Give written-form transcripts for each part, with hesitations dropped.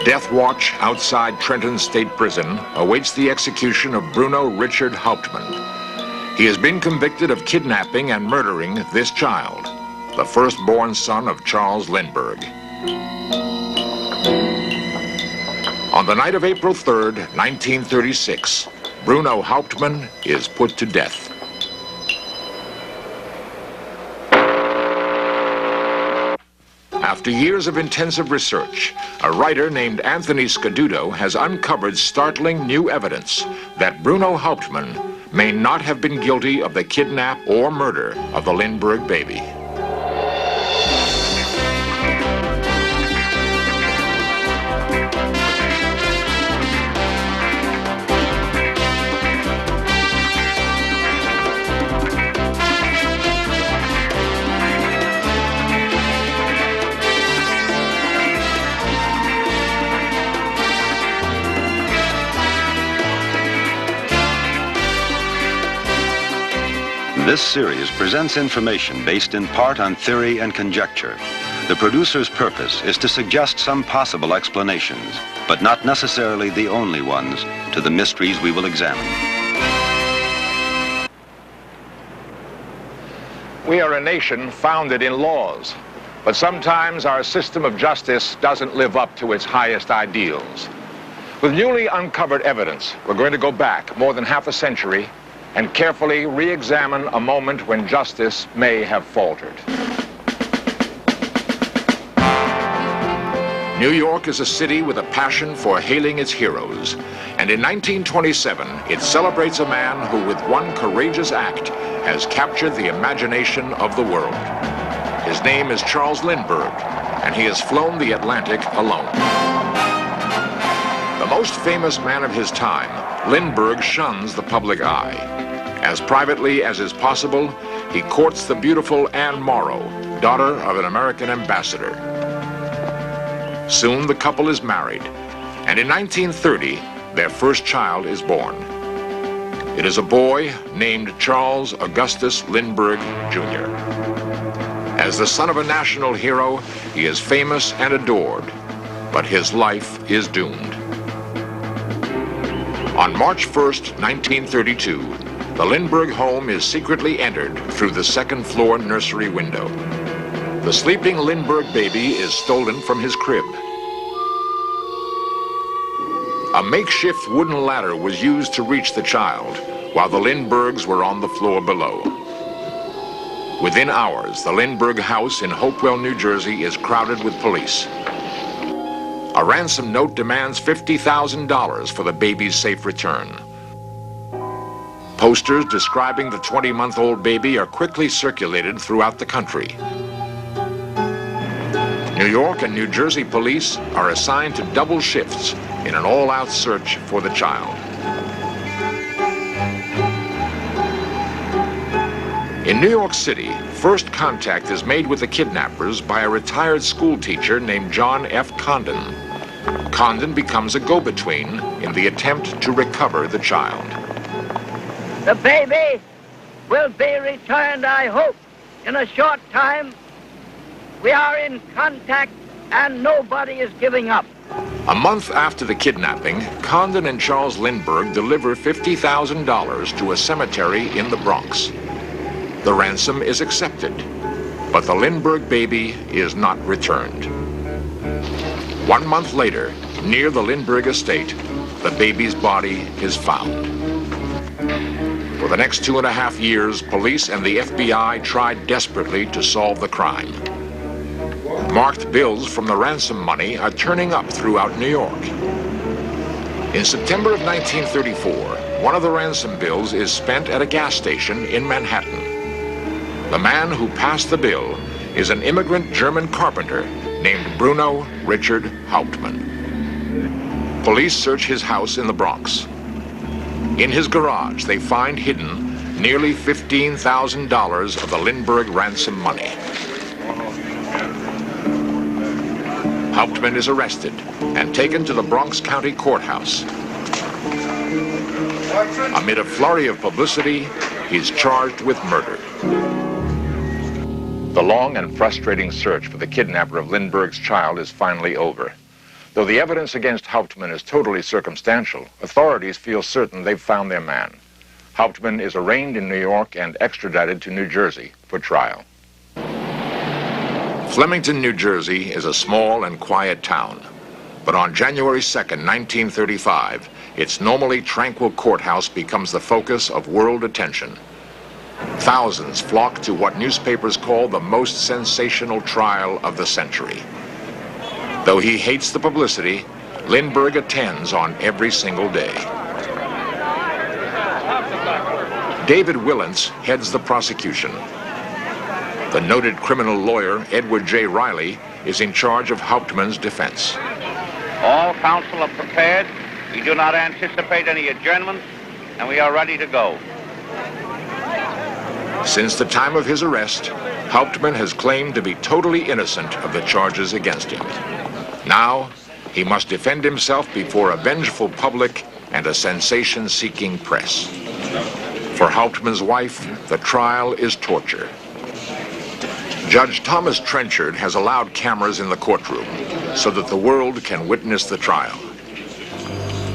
death watch outside Trenton State Prison awaits the execution of Bruno Richard Hauptmann. He has been convicted of kidnapping and murdering this child, the firstborn son of Charles Lindbergh. On the night of April 3rd, 1936, Bruno Hauptmann is put to death. After years of intensive research, a writer named Anthony Scaduto has uncovered startling new evidence that Bruno Hauptmann may not have been guilty of the kidnap or murder of the Lindbergh baby. This series presents information based in part on theory and conjecture. The producer's purpose is to suggest some possible explanations, but not necessarily the only ones, to the mysteries we will examine. We are a nation founded in laws, but sometimes our system of justice doesn't live up to its highest ideals. With newly uncovered evidence, we're going to go back more than half a century and carefully re-examine a moment when justice may have faltered. New York is a city with a passion for hailing its heroes, and in 1927, it celebrates a man who, with one courageous act, has captured the imagination of the world. His name is Charles Lindbergh, and he has flown the Atlantic alone. The most famous man of his time, Lindbergh shuns the public eye. As privately as is possible, he courts the beautiful Anne Morrow, daughter of an American ambassador. Soon the couple is married, and in 1930, their first child is born. It is a boy named Charles Augustus Lindbergh, Jr. As the son of a national hero, he is famous and adored, but his life is doomed. On March 1st, 1932, the Lindbergh home is secretly entered through the second-floor nursery window. The sleeping Lindbergh baby is stolen from his crib. A makeshift wooden ladder was used to reach the child, while the Lindberghs were on the floor below. Within hours, the Lindbergh house in Hopewell, New Jersey is crowded with police. A ransom note demands $50,000 for the baby's safe return. Posters describing the 20-month-old baby are quickly circulated throughout the country. New York and New Jersey police are assigned to double shifts in an all-out search for the child. In New York City, first contact is made with the kidnappers by a retired school teacher named John F. Condon. Condon becomes a go-between in the attempt to recover the child. The baby will be returned, I hope, in a short time. We are in contact and nobody is giving up. A month after the kidnapping, Condon and Charles Lindbergh deliver $50,000 to a cemetery in the Bronx. The ransom is accepted, but the Lindbergh baby is not returned. 1 month later, near the Lindbergh estate, the baby's body is found. For the next 2.5 years, police and the FBI tried desperately to solve the crime. Marked bills from the ransom money are turning up throughout New York. In September of 1934, one of the ransom bills is spent at a gas station in Manhattan. The man who passed the bill is an immigrant German carpenter named Bruno Richard Hauptmann. Police search his house in the Bronx. In his garage, they find hidden nearly $15,000 of the Lindbergh ransom money. Hauptmann is arrested and taken to the Bronx County Courthouse. Amid a flurry of publicity, he's charged with murder. The long and frustrating search for the kidnapper of Lindbergh's child is finally over. Though the evidence against Hauptmann is totally circumstantial, authorities feel certain they've found their man. Hauptmann is arraigned in New York and extradited to New Jersey for trial. Flemington, New Jersey is a small and quiet town. But on January 2nd, 1935, its normally tranquil courthouse becomes the focus of world attention. Thousands flock to what newspapers call the most sensational trial of the century. Though he hates the publicity, Lindbergh attends on every single day. David Willents heads the prosecution. The noted criminal lawyer, Edward J. Riley, is in charge of Hauptmann's defense. All counsel are prepared. We do not anticipate any adjournments, and we are ready to go. Since the time of his arrest, Hauptmann has claimed to be totally innocent of the charges against him. Now, he must defend himself before a vengeful public and a sensation-seeking press. For Hauptmann's wife, the trial is torture. Judge Thomas Trenchard has allowed cameras in the courtroom so that the world can witness the trial.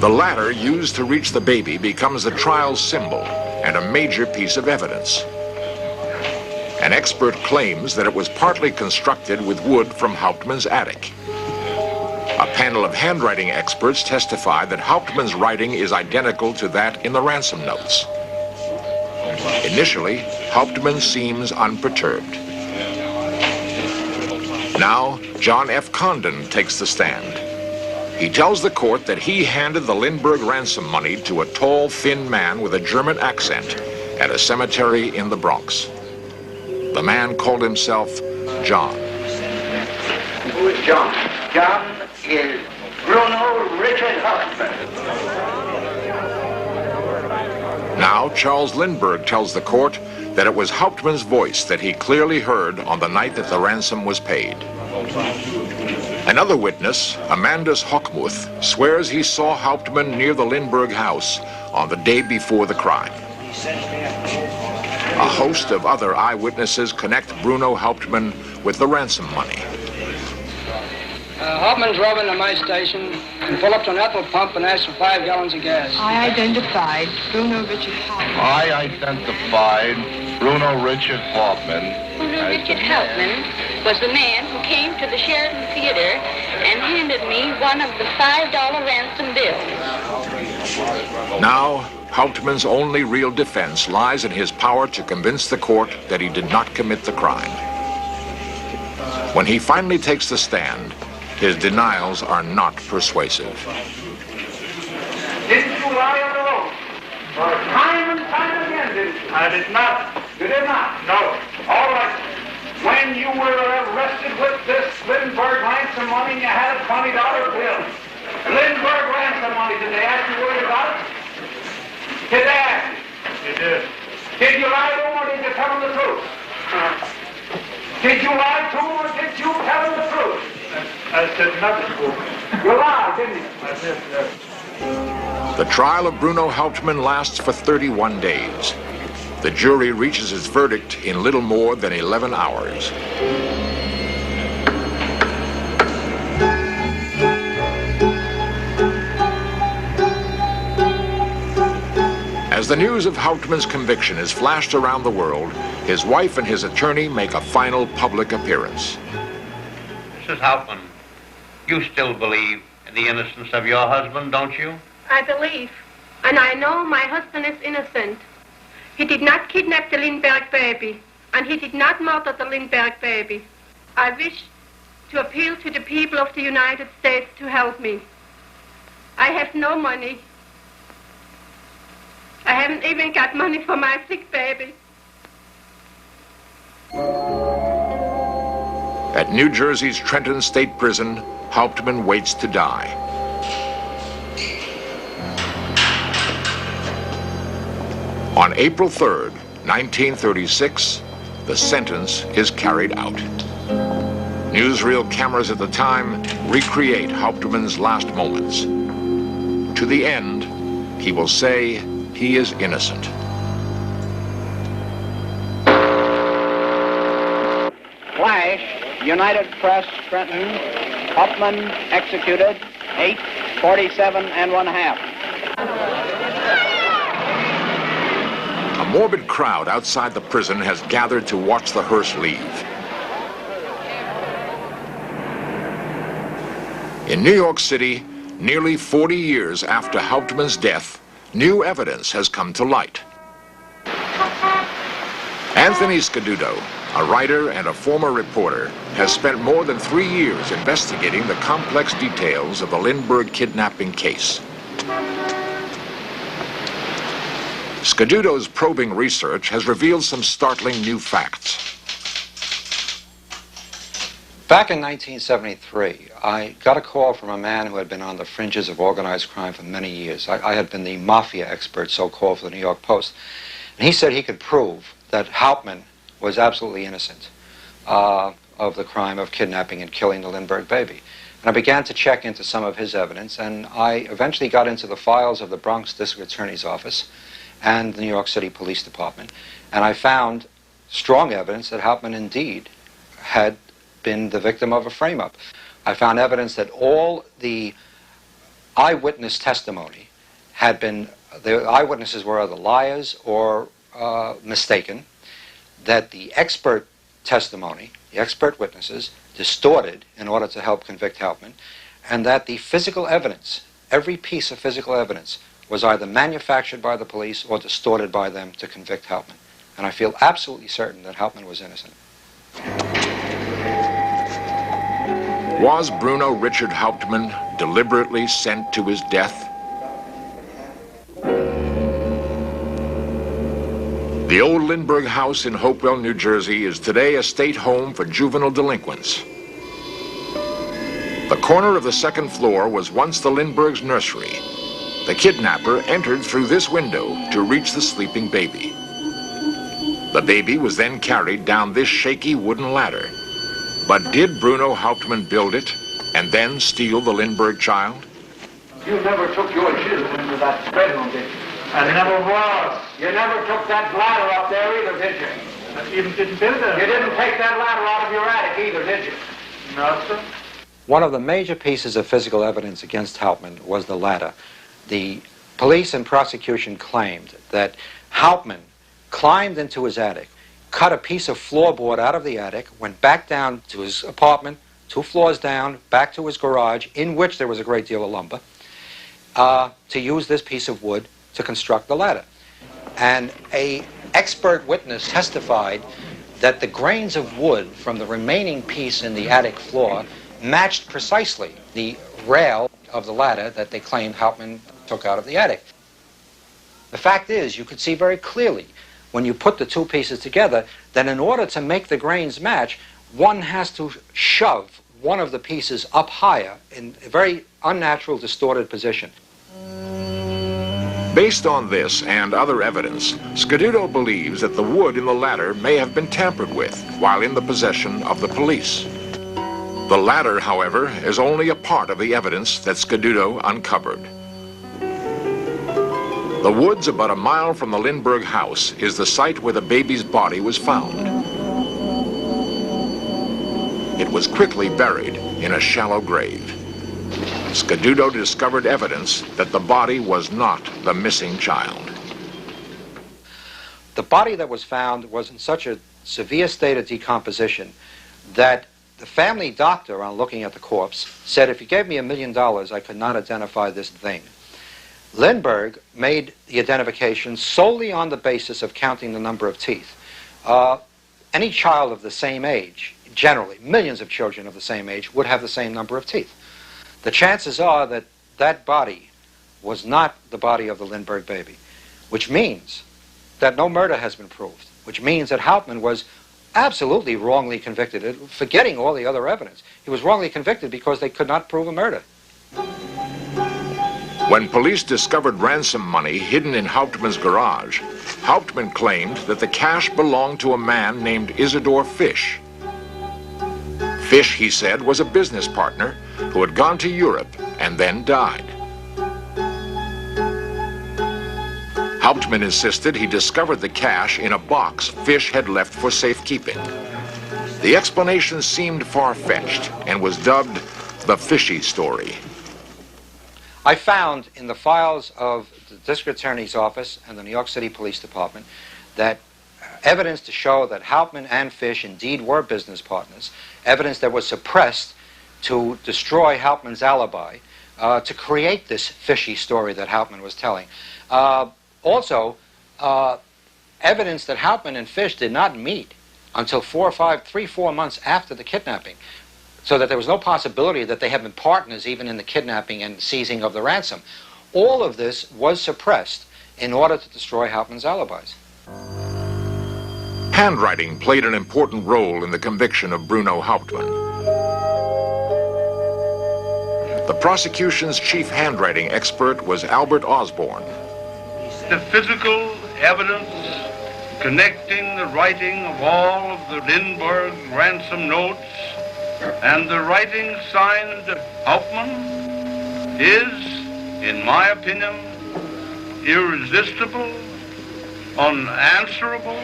The ladder used to reach the baby becomes the trial's symbol and a major piece of evidence. An expert claims that it was partly constructed with wood from Hauptmann's attic. A panel of handwriting experts testify that Hauptmann's writing is identical to that in the ransom notes. Initially, Hauptmann seems unperturbed. Now, John F. Condon takes the stand. He tells the court that he handed the Lindbergh ransom money to a tall, thin man with a German accent at a cemetery in the Bronx. The man called himself John. Who is John? John is Bruno Richard Hauptmann. Now, Charles Lindbergh tells the court that it was Hauptmann's voice that he clearly heard on the night that the ransom was paid. Another witness, Amandus Hochmuth, swears he saw Hauptmann near the Lindbergh house on the day before the crime. A host of other eyewitnesses connect Bruno Hauptmann with the ransom money. Hauptmann drove into my station and pulled up to an ethyl pump and asked for 5 gallons of gas. I identified Bruno Richard Hauptmann. I identified Bruno Richard Hauptmann. Bruno Richard Hauptmann was the man who came to the Sheraton Theater and handed me one of the $5 ransom bills. Now, Hauptmann's only real defense lies in his power to convince the court that he did not commit the crime. When he finally takes the stand, his denials are not persuasive. Didn't you lie on the road? Time and time again, didn't you? I did not. You did not? No. All right. When you were arrested with this Lindbergh ransom money, you had a $20 bill. Lindbergh ransom money, did they ask you where you got it? Did they ask you? You did. Did you lie to them or did you tell them the truth? Did you lie to them or did you tell them the truth? I said nothing to them. You lied, didn't you? I did, yes. The trial of Bruno Hauptmann lasts for 31 days. The jury reaches its verdict in little more than 11 hours. As the news of Hauptmann's conviction is flashed around the world, his wife and his attorney make a final public appearance. Mrs. Hauptmann, you still believe in the innocence of your husband, don't you? I believe, and I know my husband is innocent. He did not kidnap the Lindbergh baby, and he did not murder the Lindbergh baby. I wish to appeal to the people of the United States to help me. I have no money. I haven't even got money for my sick baby. At New Jersey's Trenton State Prison, Hauptmann waits to die. On April 3rd, 1936, the sentence is carried out. Newsreel cameras at the time recreate Hauptmann's last moments. To the end, he will say he is innocent. Flash, United Press, Trenton. Hauptmann executed 8:47 1/2. A morbid crowd outside the prison has gathered to watch the hearse leave. In New York City, nearly 40 years after Hauptmann's death, new evidence has come to light. Anthony Scaduto, a writer and a former reporter, has spent more than 3 years investigating the complex details of the Lindbergh kidnapping case. Scaduto's probing research has revealed some startling new facts. Back in 1973, I got a call from a man who had been on the fringes of organized crime for many years. I had been the mafia expert, so-called, for the New York Post. And he said he could prove that Hauptmann was absolutely innocent of the crime of kidnapping and killing the Lindbergh baby. And I began to check into some of his evidence, and I eventually got into the files of the Bronx District Attorney's Office and the New York City Police Department, and I found strong evidence that Hauptmann indeed had been the victim of a frame-up. I found evidence that all the eyewitness testimony had been, the eyewitnesses were either liars or mistaken, that the expert testimony, the expert witnesses, distorted in order to help convict Hauptmann, and that the physical evidence, every piece of physical evidence, was either manufactured by the police or distorted by them to convict Hauptmann. And I feel absolutely certain that Hauptmann was innocent. Was Bruno Richard Hauptmann deliberately sent to his death? The old Lindbergh house in Hopewell, New Jersey is today a state home for juvenile delinquents. The corner of the second floor was once the Lindbergh's nursery. The kidnapper entered through this window to reach the sleeping baby. The baby was then carried down this shaky wooden ladder. But did Bruno Hauptmann build it and then steal the Lindbergh child? You never took your children into that bedroom, did you? I never was. You never took that ladder up there either, did you? I even didn't build it. You didn't take that ladder out of your attic either, did you? No, sir. One of the major pieces of physical evidence against Hauptmann was the ladder. The police and prosecution claimed that Hauptmann climbed into his attic, cut a piece of floorboard out of the attic, went back down to his apartment, 2 floors down, back to his garage, in which there was a great deal of lumber, to use this piece of wood to construct the ladder. And an expert witness testified that the grains of wood from the remaining piece in the attic floor matched precisely the rail of the ladder that they claimed Hauptmann took out of the attic. The fact is, you could see very clearly when you put the 2 pieces together that in order to make the grains match, one has to shove one of the pieces up higher in a very unnatural, distorted position. Based on this and other evidence, Scaduto believes that the wood in the ladder may have been tampered with while in the possession of the police. The ladder, however, is only a part of the evidence that Scaduto uncovered. The woods about a mile from the Lindbergh house is the site where the baby's body was found. It was quickly buried in a shallow grave. Scaduto discovered evidence that the body was not the missing child. The body that was found was in such a severe state of decomposition that the family doctor, on looking at the corpse, said, if you gave me $1 million, I could not identify this thing. Lindbergh made the identification solely on the basis of counting the number of teeth. Any child of the same age, generally, millions of children of the same age, would have the same number of teeth. The chances are that that body was not the body of the Lindbergh baby, which means that no murder has been proved, which means that Hauptmann was absolutely wrongly convicted, forgetting all the other evidence. He was wrongly convicted because they could not prove a murder. When police discovered ransom money hidden in Hauptmann's garage, Hauptmann claimed that the cash belonged to a man named Isidore Fish. Fish, he said, was a business partner who had gone to Europe and then died. Hauptmann insisted he discovered the cash in a box Fish had left for safekeeping. The explanation seemed far-fetched and was dubbed the fishy story. I found in the files of the district attorney's office and the New York City Police Department that evidence to show that Hauptmann and Fish indeed were business partners, evidence that was suppressed to destroy Hauptmann's alibi, to create this fishy story that Hauptmann was telling. Also, evidence that Hauptmann and Fish did not meet until 4 months after the kidnapping, so that there was no possibility that they had been partners even in the kidnapping and seizing of the ransom. All of this was suppressed in order to destroy Hauptmann's alibis. Handwriting played an important role in the conviction of Bruno Hauptmann. The prosecution's chief handwriting expert was Albert Osborne. The physical evidence connecting the writing of all of the Lindbergh ransom notes and the writing signed Hauptmann is, in my opinion, irresistible, unanswerable,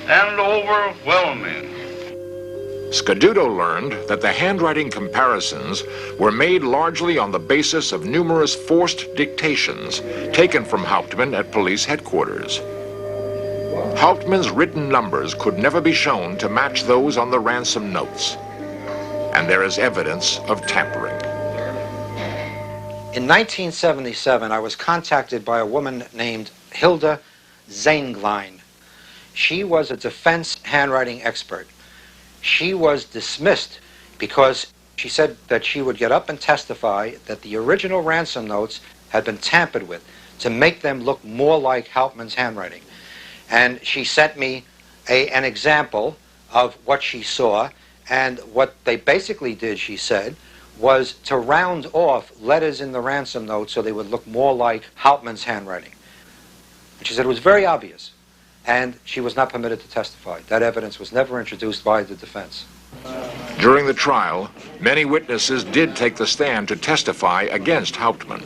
and overwhelming. Scaduto learned that the handwriting comparisons were made largely on the basis of numerous forced dictations taken from Hauptmann at police headquarters. Hauptmann's written numbers could never be shown to match those on the ransom notes, and there is evidence of tampering. In 1977, I was contacted by a woman named Hilda Zenglein. She was a defense handwriting expert. She was dismissed because she said that she would get up and testify that the original ransom notes had been tampered with to make them look more like Hauptmann's handwriting. And she sent me an example of what she saw, and what they basically did, she said, was to round off letters in the ransom note so they would look more like Hauptmann's handwriting. And she said it was very obvious, and she was not permitted to testify. That evidence was never introduced by the defense. During the trial, many witnesses did take the stand to testify against Hauptmann.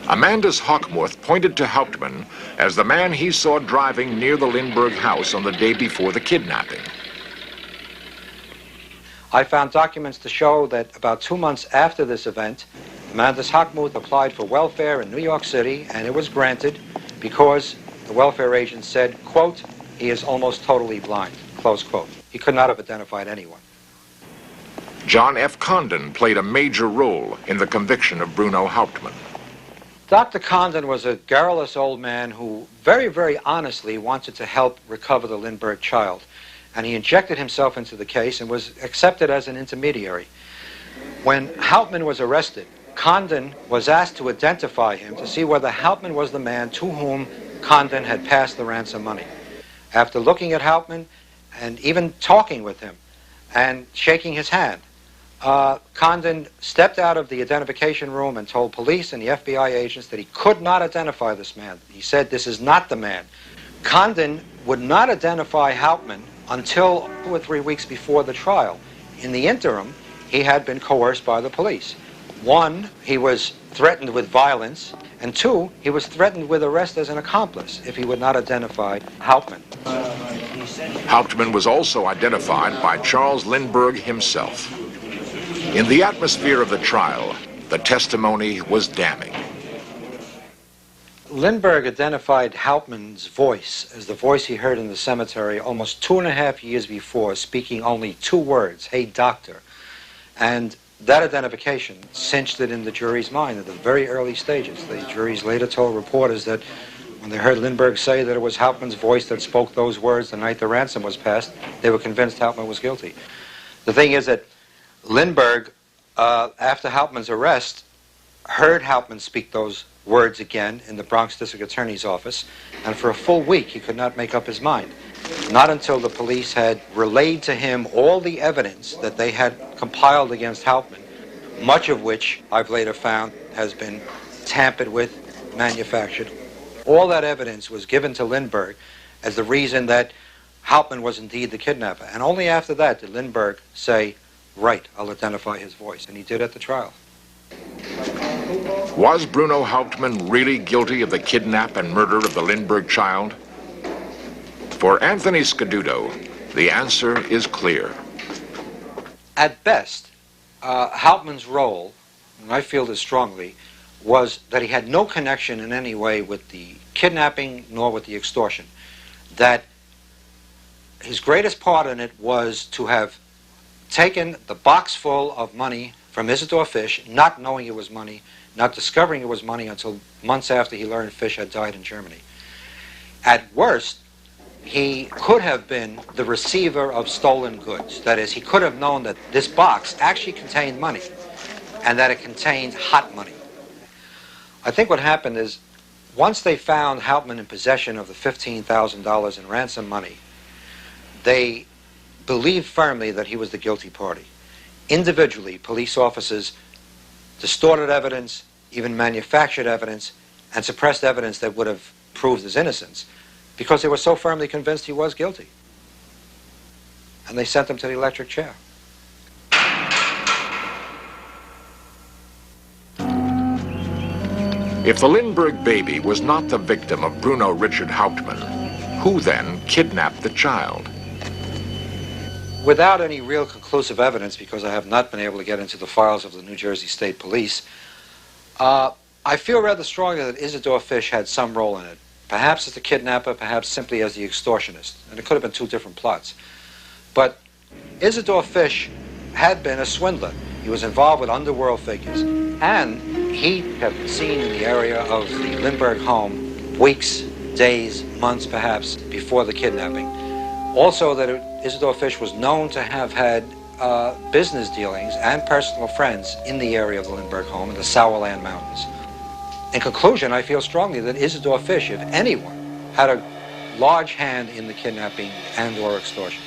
Amandus Hockmuth pointed to Hauptmann as the man he saw driving near the Lindbergh house on the day before the kidnapping. I found documents to show that about 2 months after this event, Amandus Hockmuth applied for welfare in New York City, and it was granted because the welfare agent said, quote, he is almost totally blind, close quote. He could not have identified anyone. John F. Condon played a major role in the conviction of Bruno Hauptmann. Dr. Condon was a garrulous old man who very, very honestly wanted to help recover the Lindbergh child. And he injected himself into the case and was accepted as an intermediary. When Hauptmann was arrested, Condon was asked to identify him to see whether Hauptmann was the man to whom Condon had passed the ransom money. After looking at Hauptmann and even talking with him and shaking his hand, Condon stepped out of the identification room and told police and the FBI agents that he could not identify this man. He said, this is not the man. Condon would not identify Hauptmann until 2 or 3 weeks before the trial. In the interim, he had been coerced by the police. 1, he was threatened with violence, and 2, he was threatened with arrest as an accomplice if he would not identify Hauptmann. Hauptmann was also identified by Charles Lindbergh himself. In the atmosphere of the trial, the testimony was damning. Lindbergh identified Hauptmann's voice as the voice he heard in the cemetery almost 2.5 years before, speaking only 2 words, hey doctor. And that identification cinched it in the jury's mind at the very early stages. The juries later told reporters that when they heard Lindbergh say that it was Hauptmann's voice that spoke those words the night the ransom was passed, they were convinced Hauptmann was guilty. The thing is that Lindbergh, after Hauptmann's arrest, heard Hauptmann speak those words again in the Bronx District Attorney's office, and for a full week he could not make up his mind. Not until the police had relayed to him all the evidence that they had compiled against Hauptmann, much of which I've later found has been tampered with, manufactured. All that evidence was given to Lindbergh as the reason that Hauptmann was indeed the kidnapper. And only after that did Lindbergh say, right, I'll identify his voice. And he did at the trial. Was Bruno Hauptmann really guilty of the kidnap and murder of the Lindbergh child? For Anthony Scaduto, the answer is clear. At best, Hauptmann's role, and I feel this strongly, was that he had no connection in any way with the kidnapping nor with the extortion. That his greatest part in it was to have taken the box full of money from Isidore Fish, not knowing it was money, not discovering it was money until months after he learned Fish had died in Germany. At worst, he could have been the receiver of stolen goods. That is, he could have known that this box actually contained money and that it contained hot money. I think what happened is, once they found Hauptmann in possession of the $15,000 in ransom money, they believed firmly that he was the guilty party. Individually, police officers distorted evidence, even manufactured evidence, and suppressed evidence that would have proved his innocence, because they were so firmly convinced he was guilty. And they sent him to the electric chair. If the Lindbergh baby was not the victim of Bruno Richard Hauptmann, who then kidnapped the child? Without any real conclusive evidence, because I have not been able to get into the files of the New Jersey State Police, I feel rather strongly that Isidore Fish had some role in it. Perhaps as the kidnapper, perhaps simply as the extortionist. And it could have been two different plots. But Isidore Fish had been a swindler. He was involved with underworld figures. And he had been seen in the area of the Lindbergh home weeks, days, months perhaps before the kidnapping. Also that Isidore Fish was known to have had business dealings and personal friends in the area of the Lindbergh home in the Sauerland Mountains. In conclusion, I feel strongly that Isidore Fish, if anyone, had a large hand in the kidnapping and or extortion.